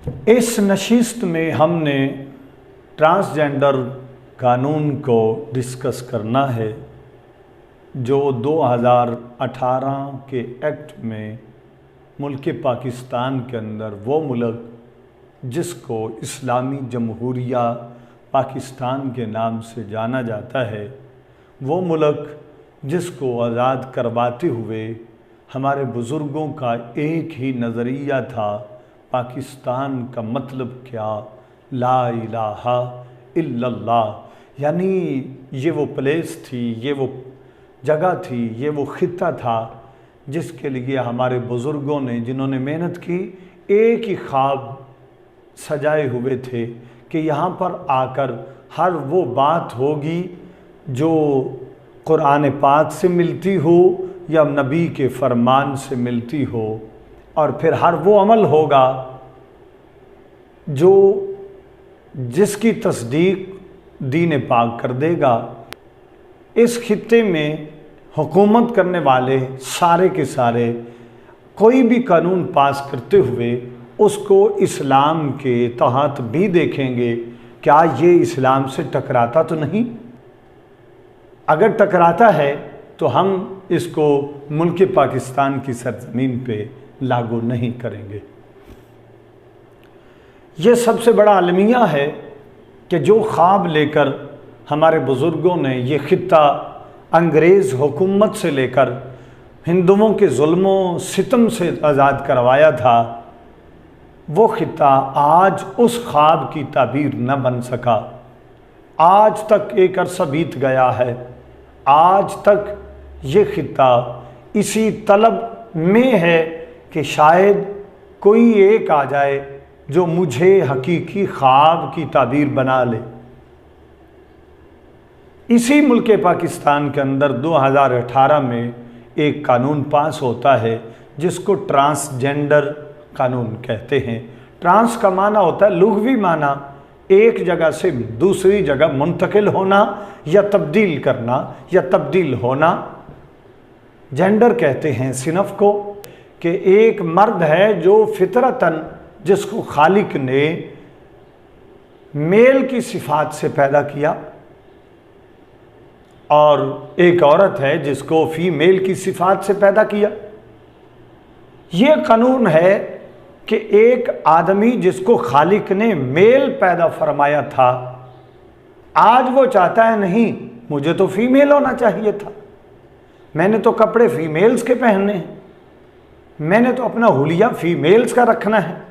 इस नशिस्त में हमने ट्रांसजेंडर कानून को डिस्कस करना है जो 2018 के एक्ट में मुल्क पाकिस्तान के अंदर वो मुल्क जिसको इस्लामी जमहूरिया पाकिस्तान के नाम से जाना जाता है, वो मुल्क जिसको आज़ाद करवाते हुए हमारे बुज़ुर्गों का एक ही नज़रिया था, पाकिस्तान का मतलब क्या, ला इलाहा इल्लल्लाह। यानी ये वो प्लेस थी, ये वो जगह थी, ये वो खित्ता था जिसके लिए हमारे बुज़ुर्गों ने, जिन्होंने मेहनत की, एक ही ख्वाब सजाए हुए थे कि यहाँ पर आकर हर वो बात होगी जो कुरान पाक से मिलती हो या नबी के फरमान से मिलती हो, और फिर हर वो अमल होगा जो जिसकी तस्दीक दीन पाक कर देगा। इस खित्ते में हुकूमत करने वाले सारे के सारे कोई भी कानून पास करते हुए उसको इस्लाम के तहत भी देखेंगे, क्या ये इस्लाम से टकराता तो नहीं। अगर टकराता है तो हम इसको मुल्क पाकिस्तान की सरजमीन पे लागू नहीं करेंगे। ये सबसे बड़ा अलमिया है कि जो ख्वाब लेकर हमारे बुज़ुर्गों ने ये खित्ता अंग्रेज़ हुकूमत से लेकर हिंदुओं के जुल्मों सितम से आज़ाद करवाया था, वो खित्ता आज उस ख्वाब की ताबीर न बन सका। आज तक एक अरसा बीत गया है, आज तक ये खित्ता इसी तलब में है कि शायद कोई एक आ जाए जो मुझे हकीकी ख्वाब की ताबीर बना ले। इसी मुल्क पाकिस्तान के अंदर 2018 में एक कानून पास होता है जिसको ट्रांसजेंडर कानून कहते हैं। ट्रांस का माना होता है लुग़वी माना, एक जगह से दूसरी जगह मुंतकिल होना या तब्दील करना या तब्दील होना। जेंडर कहते हैं सिनफ को कि एक मर्द है जो फितरतन, जिसको खालिक ने मेल की सिफात से पैदा किया, और एक औरत है जिसको फीमेल की सिफात से पैदा किया। ये कानून है कि एक आदमी जिसको खालिक ने मेल पैदा फरमाया था, आज वो चाहता है नहीं, मुझे तो फीमेल होना चाहिए था, मैंने तो कपड़े फीमेल्स के पहनने हैं, मैंने तो अपना हुलिया फीमेल्स का रखना है,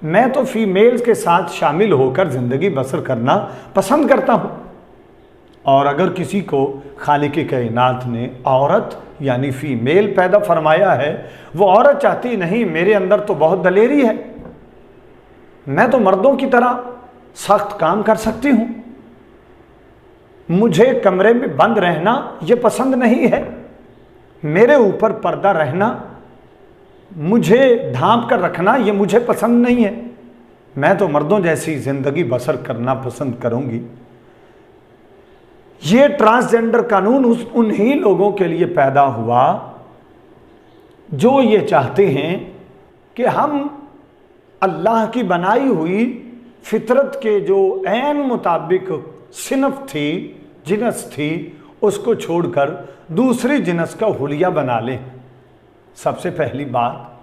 मैं तो फीमेल्स के साथ शामिल होकर ज़िंदगी बसर करना पसंद करता हूँ। और अगर किसी को खालिक कायनात ने औरत यानी फीमेल पैदा फरमाया है, वो औरत चाहती नहीं, मेरे अंदर तो बहुत दलेरी है, मैं तो मर्दों की तरह सख्त काम कर सकती हूँ, मुझे कमरे में बंद रहना ये पसंद नहीं है, मेरे ऊपर पर्दा रहना, मुझे ढांप कर रखना ये मुझे पसंद नहीं है, मैं तो मर्दों जैसी ज़िंदगी बसर करना पसंद करूँगी। ये ट्रांसजेंडर कानून उन्हीं लोगों के लिए पैदा हुआ जो ये चाहते हैं कि हम अल्लाह की बनाई हुई फितरत के जो ऐन मुताबिक सिनफ थी, जिनस थी, उसको छोड़कर दूसरी जिनस का हुलिया बना लें। सबसे पहली बात,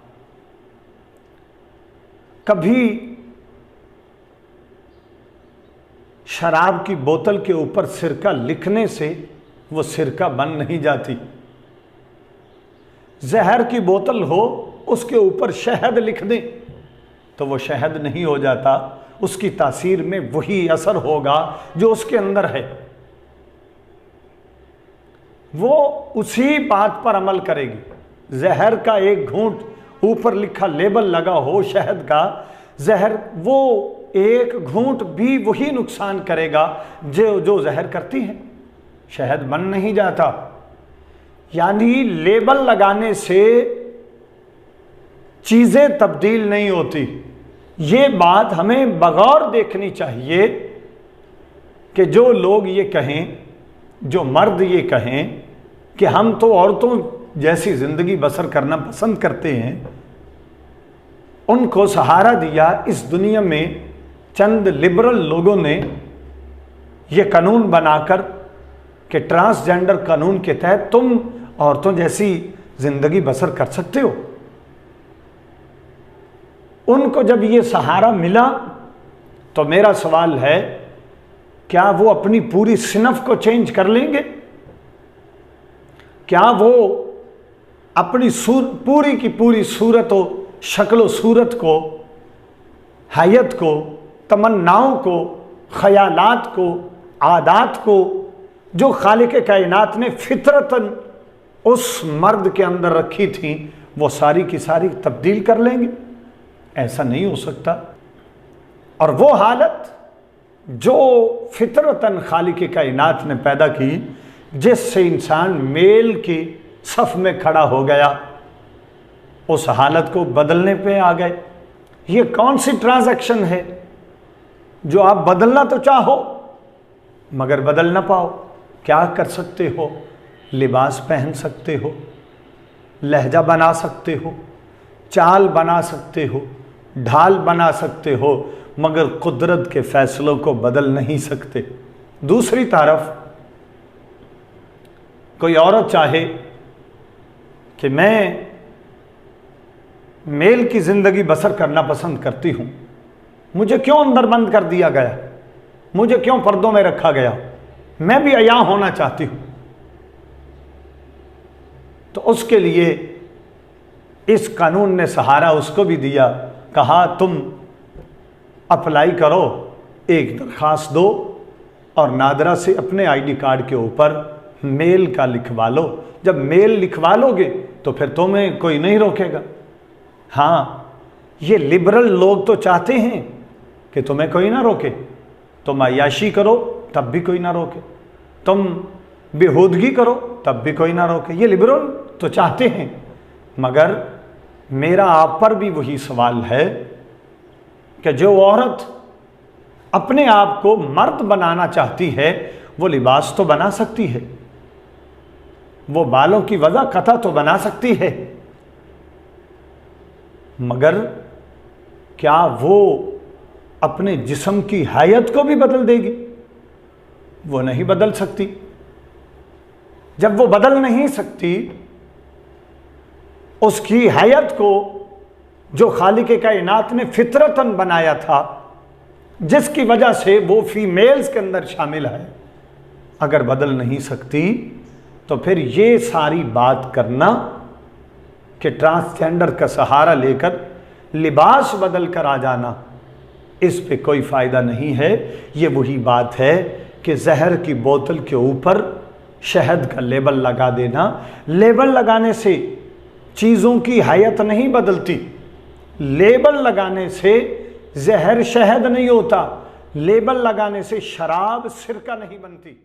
कभी शराब की बोतल के ऊपर सिरका लिखने से वो सिरका बन नहीं जाती। जहर की बोतल हो, उसके ऊपर शहद लिख दें तो वो शहद नहीं हो जाता, उसकी तासीर में वही असर होगा जो उसके अंदर है, वो उसी बात पर अमल करेगी। जहर का एक घूंट ऊपर लिखा लेबल लगा हो शहद का, जहर वो एक घूंट भी वही नुकसान करेगा जो जहर करती है, शहद बन नहीं जाता। यानी लेबल लगाने से चीज़ें तब्दील नहीं होती। ये बात हमें बगौर देखनी चाहिए कि जो लोग ये कहें, जो मर्द ये कहें कि हम तो औरतों जैसी ज़िंदगी बसर करना पसंद करते हैं, उनको सहारा दिया। इस दुनिया में चंद लिबरल लोगों ने ये कानून बनाकर कि ट्रांसजेंडर कानून के तहत तुम औरतों जैसी जिंदगी बसर कर सकते हो। उनको जब ये सहारा मिला तो मेरा सवाल है, क्या वो अपनी पूरी सिनफ को चेंज कर लेंगे? क्या वो अपनी पूरी की पूरी सूरत व शक्ल सूरत को, हैयत को, तमन्नाओं को, ख्यालात को, आदात को जो खालिक कायनात ने फितरतन उस मर्द के अंदर रखी थी, वो सारी की सारी तब्दील कर लेंगे? ऐसा नहीं हो सकता। और वो हालत जो फितरतन खालिक कायनात ने पैदा की, जिससे इंसान मेल की सफ में खड़ा हो गया, उस हालत को बदलने पे आ गए। ये कौन सी ट्रांजैक्शन है जो आप बदलना तो चाहो मगर बदल ना पाओ? क्या कर सकते हो? लिबास पहन सकते हो, लहजा बना सकते हो, चाल बना सकते हो, ढाल बना सकते हो, मगर कुदरत के फैसलों को बदल नहीं सकते। दूसरी तरफ कोई औरत चाहे कि मैं मेल की ज़िंदगी बसर करना पसंद करती हूँ, मुझे क्यों अंदर बंद कर दिया गया, मुझे क्यों पर्दों में रखा गया, मैं भी अया होना चाहती हूँ, तो उसके लिए इस कानून ने सहारा उसको भी दिया। कहा तुम अप्लाई करो, एक दरखास्त दो और नादरा से अपने आईडी कार्ड के ऊपर मेल का लिखवा लो। जब मेल लिखवा लोगे तो फिर तुम्हें कोई नहीं रोकेगा। हाँ, ये लिबरल लोग तो चाहते हैं कि तुम्हें कोई ना रोके, तुम अय्याशी करो तब भी कोई ना रोके, तुम बेहूदगी करो तब भी कोई ना रोके। ये लिबरल तो चाहते हैं, मगर मेरा आप पर भी वही सवाल है कि जो औरत अपने आप को मर्द बनाना चाहती है, वो लिबास तो बना सकती है, वो बालों की वजह कथा तो बना सकती है, मगर क्या वो अपने जिस्म की हैयत को भी बदल देगी? वो नहीं बदल सकती। जब वो बदल नहीं सकती, उसकी हैयत को जो खालिक कायनात ने फितरतन बनाया था, जिसकी वजह से वो फीमेल्स के अंदर शामिल है, अगर बदल नहीं सकती, तो फिर ये सारी बात करना कि ट्रांसजेंडर का सहारा लेकर लिबास बदल कर आ जाना, इस पे कोई फ़ायदा नहीं है। ये वही बात है कि जहर की बोतल के ऊपर शहद का लेबल लगा देना। लेबल लगाने से चीज़ों की हैयत नहीं बदलती, लेबल लगाने से जहर शहद नहीं होता, लेबल लगाने से शराब सिरका नहीं बनती।